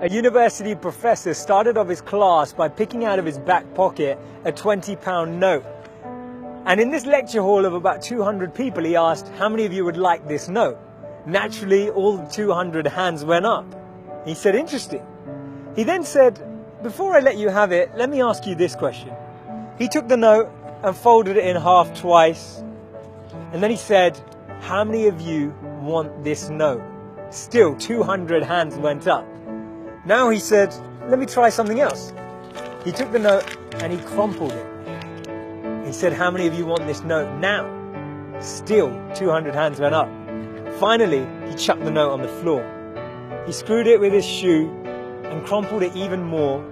A university professor started off his class by picking out of his back pocket a £20 note. And in this lecture hall of about 200 people, he asked, how many of you would like this note? Naturally, all 200 hands went up. He said, interesting. He then said, before I let you have it, let me ask you this question. He took the note and folded it in half twice. And then he said, how many of you want this note? Still, 200 hands went up. Now he said, let me try something else. He took the note and he crumpled it. He said, how many of you want this note now? Still, 200 hands went up. Finally, he chucked the note on the floor. He screwed it with his shoe and crumpled it even more,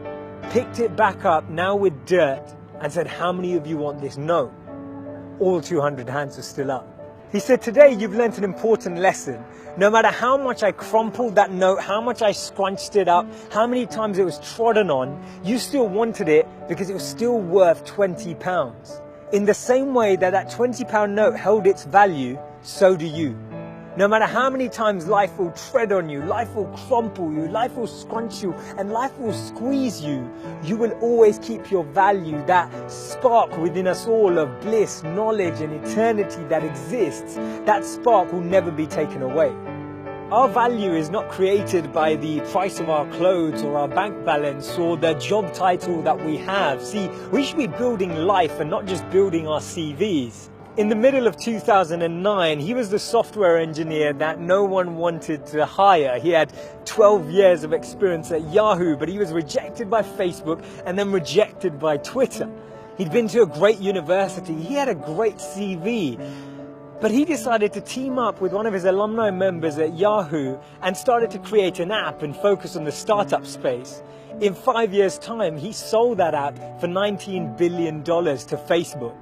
picked it back up, now with dirt, and said, how many of you want this note? All 200 hands were still up. He said, today you've learnt an important lesson. No matter how much I crumpled that note, how much I scrunched it up, how many times it was trodden on, you still wanted it because it was still worth £20. In the same way that that £20 note held its value, so do you. No matter how many times life will tread on you, life will crumple you, life will scrunch you, and life will squeeze you, you will always keep your value, that spark within us all of bliss, knowledge, and eternity that exists. That spark will never be taken away. Our value is not created by the price of our clothes or our bank balance or the job title that we have. See, we should be building life and not just building our CVs. In the middle of 2009, he was the software engineer that no one wanted to hire. He had 12 years of experience at Yahoo, but he was rejected by Facebook and then rejected by Twitter. He'd been to a great university. He had a great CV. But he decided to team up with one of his alumni members at Yahoo and started to create an app and focus on the startup space. In 5 years' time, he sold that app for $19 billion to Facebook.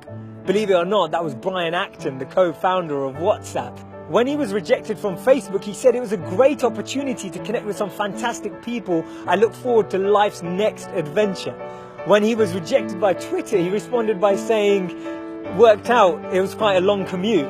Believe it or not, that was Brian Acton, the co-founder of WhatsApp. When he was rejected from Facebook, he said it was a great opportunity to connect with some fantastic people. I look forward to life's next adventure. When he was rejected by Twitter, he responded by saying, worked out, it was quite a long commute.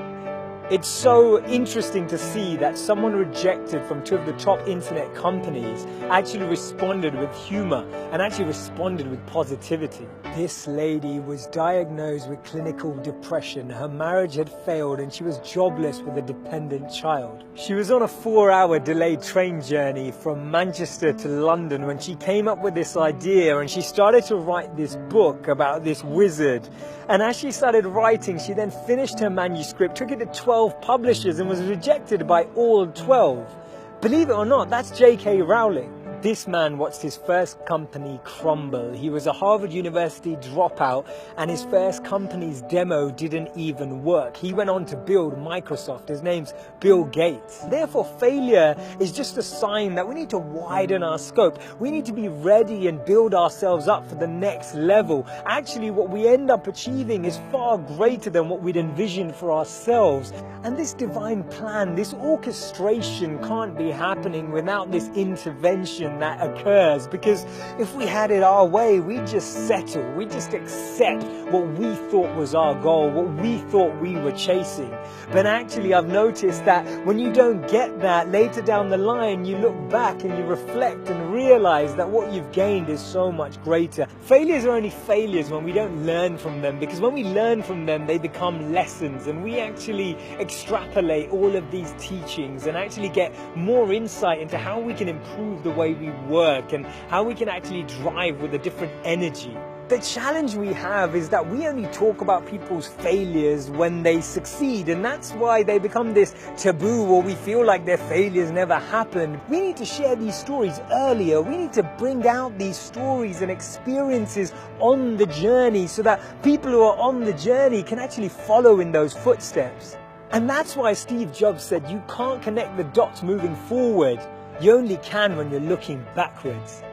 It's so interesting to see that someone rejected from two of the top internet companies actually responded with humor and actually responded with positivity. This lady was diagnosed with clinical depression. Her marriage had failed and she was jobless with a dependent child. She was on a 4-hour delayed train journey from Manchester to London when she came up with this idea, and she started to write this book about this wizard. And as she started writing, she then finished her manuscript, took it to 12 publishers and was rejected by all 12. Believe it or not, that's J.K. Rowling. This man watched his first company crumble. He was a Harvard University dropout and his first company's demo didn't even work. He went on to build Microsoft. His name's Bill Gates. Therefore, failure is just a sign that we need to widen our scope. We need to be ready and build ourselves up for the next level. Actually, what we end up achieving is far greater than what we'd envisioned for ourselves. And this divine plan, this orchestration can't be happening without this intervention that occurs, because if we had it our way, we'd just settle, we'd just accept what we thought was our goal, what we thought we were chasing. But actually, I've noticed that when you don't get that, later down the line, you look back and you reflect and realize that what you've gained is so much greater. Failures are only failures when we don't learn from them, because when we learn from them, they become lessons, and we actually extrapolate all of these teachings and actually get more insight into how we can improve the way we work and how we can actually drive with a different energy. The challenge we have is that we only talk about people's failures when they succeed, and that's why they become this taboo, or we feel like their failures never happened. We need to share these stories earlier. We need to bring out these stories and experiences on the journey so that people who are on the journey can actually follow in those footsteps. And that's why Steve Jobs said you can't connect the dots moving forward. You only can when you're looking backwards.